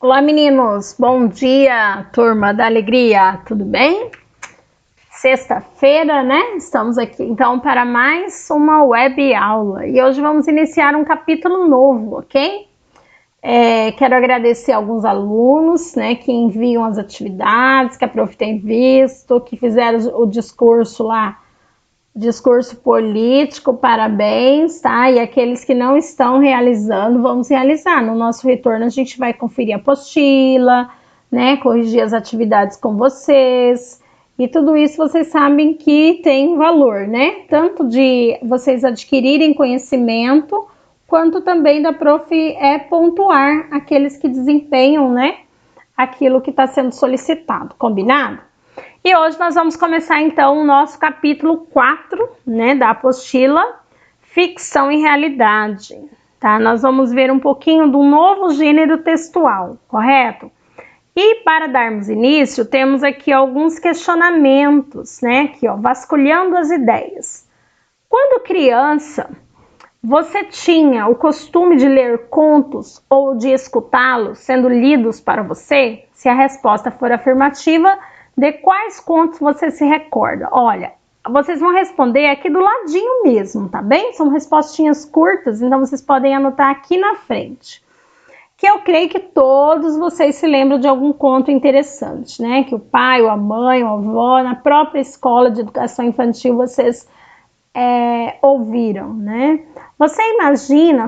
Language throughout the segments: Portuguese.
Olá, meninos! Bom dia, turma da alegria! Tudo bem? Sexta-feira, né? Estamos aqui então para mais uma web aula e hoje vamos iniciar um capítulo novo, ok? Quero agradecer alguns alunos, né, que enviam as atividades, que a prof tem visto, que fizeram o discurso lá, discurso político, parabéns, tá? E aqueles que não estão realizando, vamos realizar. No nosso retorno a gente vai conferir a apostila, né? Corrigir as atividades com vocês. E tudo isso vocês sabem que tem valor, né? Tanto de vocês adquirirem conhecimento, quanto também da prof pontuar aqueles que desempenham, né? Aquilo que está sendo solicitado, combinado? E hoje nós vamos começar então o nosso capítulo 4, né, da apostila Ficção e Realidade, tá? Nós vamos ver um pouquinho do novo gênero textual, correto? E para darmos início, temos aqui alguns questionamentos, né, aqui ó, vasculhando as ideias. Quando criança, você tinha o costume de ler contos ou de escutá-los sendo lidos para você? Se a resposta for afirmativa, de quais contos você se recorda? Olha, vocês vão responder aqui do ladinho mesmo, tá bem? São respostinhas curtas, então vocês podem anotar aqui na frente. Que eu creio que todos vocês se lembram de algum conto interessante, né? Que o pai, ou a mãe, ou a avó, na própria escola de educação infantil, vocês ouviram, né?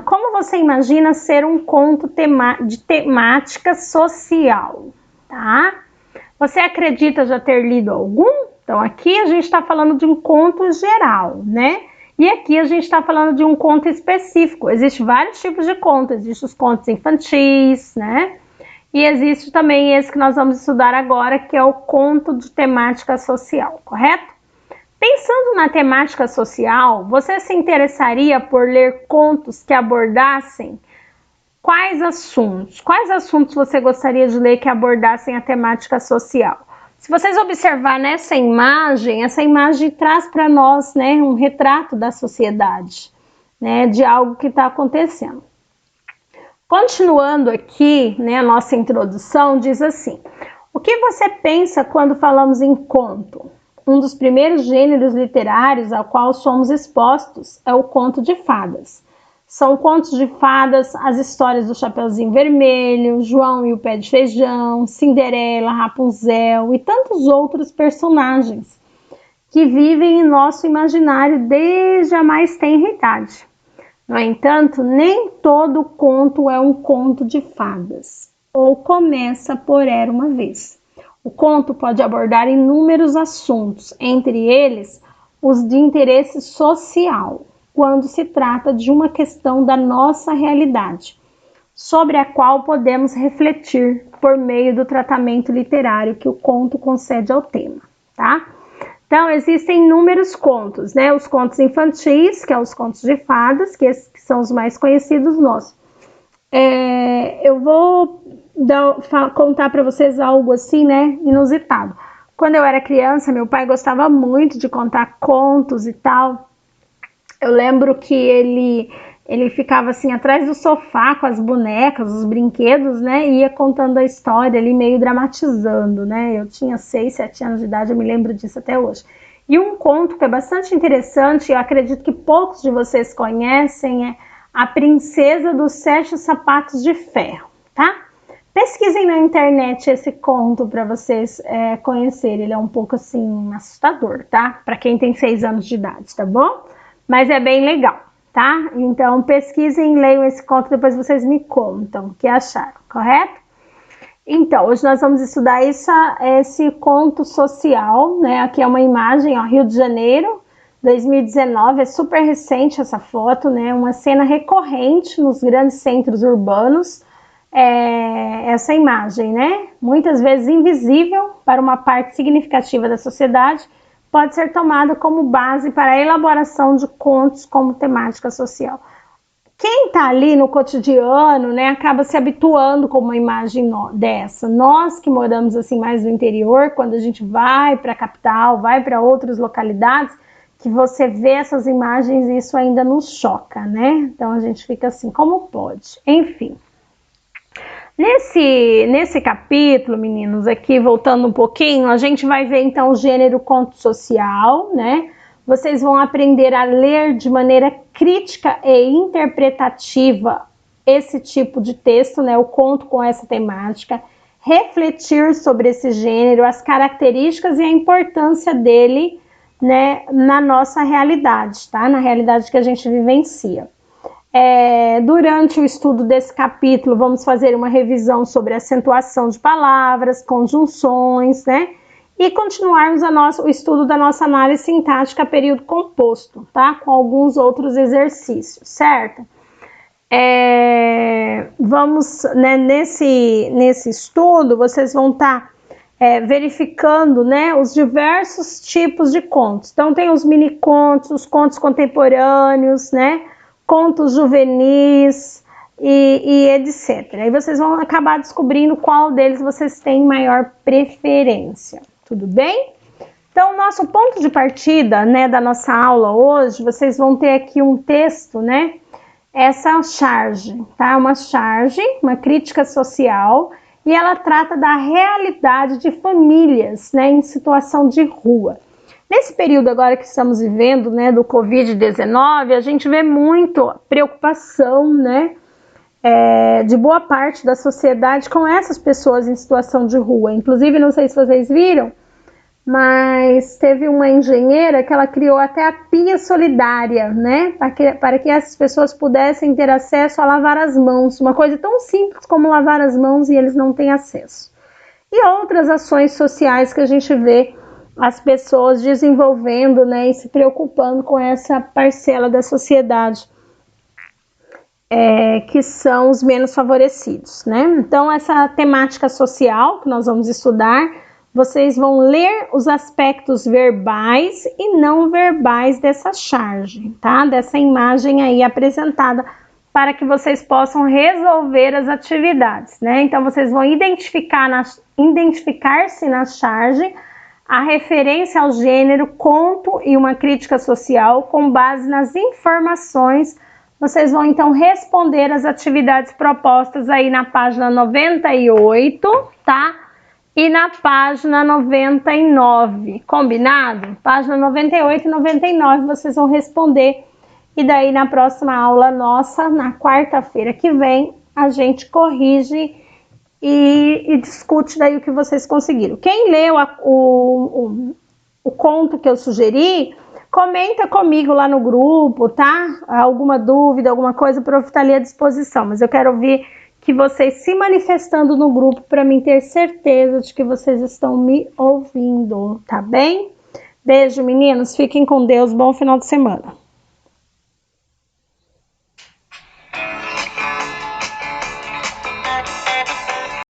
Como você imagina ser um conto de temática social, tá? Você acredita já ter lido algum? Então aqui a gente está falando de um conto geral, né? E aqui a gente está falando de um conto específico. Existem vários tipos de contos. Existem os contos infantis, né? E existe também esse que nós vamos estudar agora, que é o conto de temática social, correto? Pensando na temática social, você se interessaria por ler contos que abordassem quais assuntos? Quais assuntos você gostaria de ler que abordassem a temática social? Se vocês observarem essa imagem traz para nós, né, um retrato da sociedade, né, de algo que está acontecendo. Continuando aqui, né, a nossa introdução diz assim: o que você pensa quando falamos em conto? Um dos primeiros gêneros literários ao qual somos expostos é o conto de fadas. São contos de fadas, as histórias do Chapeuzinho Vermelho, João e o Pé de Feijão, Cinderela, Rapunzel e tantos outros personagens que vivem em nosso imaginário desde a mais tenra idade. No entanto, nem todo conto é um conto de fadas, ou começa por Era uma Vez. O conto pode abordar inúmeros assuntos, entre eles os de interesse social, quando se trata de uma questão da nossa realidade, sobre a qual podemos refletir por meio do tratamento literário que o conto concede ao tema, tá? Então, existem inúmeros contos, né? Os contos infantis, que são os contos de fadas, que são os mais conhecidos nossos. Eu vou contar para vocês algo assim, né, inusitado. Quando eu era criança, meu pai gostava muito de contar contos e tal. Eu lembro que ele ficava assim atrás do sofá com as bonecas, os brinquedos, né, e ia contando a história ali, meio dramatizando, né. Eu tinha 6, 7 anos de idade, eu me lembro disso até hoje. E um conto que é bastante interessante, eu acredito que poucos de vocês conhecem, é A Princesa dos 7 Sapatos de Ferro, tá? Pesquisem na internet esse conto para vocês conhecerem. Ele é um pouco assim assustador, tá? Para quem tem 6 anos de idade, tá bom? Mas é bem legal, tá? Então pesquisem, leiam esse conto, depois vocês me contam o que acharam, correto? Então, hoje nós vamos estudar esse conto social, né? Aqui é uma imagem, ó, Rio de Janeiro, 2019, é super recente essa foto, né? Uma cena recorrente nos grandes centros urbanos, essa imagem, né? Muitas vezes invisível para uma parte significativa da sociedade, pode ser tomada como base para a elaboração de contos como temática social. Quem está ali no cotidiano, né, acaba se habituando com uma imagem dessa. Nós que moramos assim mais no interior, quando a gente vai para a capital, vai para outras localidades, que você vê essas imagens, isso ainda nos choca, né? Então a gente fica assim, como pode? Enfim. Nesse capítulo, meninos, aqui voltando um pouquinho, a gente vai ver então o gênero conto social, né? Vocês vão aprender a ler de maneira crítica e interpretativa esse tipo de texto, né? O conto com essa temática, refletir sobre esse gênero, as características e a importância dele, né, na nossa realidade, tá? Na realidade que a gente vivencia. Durante o estudo desse capítulo, vamos fazer uma revisão sobre acentuação de palavras, conjunções, né? E continuarmos o estudo da nossa análise sintática período composto, tá? Com alguns outros exercícios, certo? Vamos, né, nesse estudo, vocês vão estar verificando, né, os diversos tipos de contos. Então, tem os mini contos, os contos contemporâneos, né? Contos juvenis e etc. Aí vocês vão acabar descobrindo qual deles vocês têm maior preferência, tudo bem? Então, nosso ponto de partida, né, da nossa aula hoje, vocês vão ter aqui um texto, né, essa charge, tá? Uma charge, uma crítica social, e ela trata da realidade de famílias, né, em situação de rua. Nesse período agora que estamos vivendo, né, do Covid-19, a gente vê muito preocupação, né, de boa parte da sociedade com essas pessoas em situação de rua. Inclusive, não sei se vocês viram, mas teve uma engenheira que ela criou até a pia solidária, né, para que essas pessoas pudessem ter acesso a lavar as mãos. Uma coisa tão simples como lavar as mãos e eles não têm acesso. E outras ações sociais que a gente vê as pessoas desenvolvendo, né, e se preocupando com essa parcela da sociedade, que são os menos favorecidos, né? Então, essa temática social que nós vamos estudar, vocês vão ler os aspectos verbais e não verbais dessa charge, tá? Dessa imagem aí apresentada, para que vocês possam resolver as atividades, né? Então, vocês vão identificar-se na charge, a referência ao gênero, conto e uma crítica social com base nas informações. Vocês vão então responder as atividades propostas aí na página 98, tá? E na página 99, combinado? Página 98 e 99 vocês vão responder. E daí na próxima aula nossa, na quarta-feira que vem, a gente corrige e discute daí o que vocês conseguiram. Quem leu o conto que eu sugeri, comenta comigo lá no grupo, tá? Alguma dúvida, alguma coisa, o prof tá ali à disposição, mas eu quero ouvir que vocês se manifestando no grupo para mim ter certeza de que vocês estão me ouvindo, tá bem? Beijo, meninos, fiquem com Deus, bom final de semana.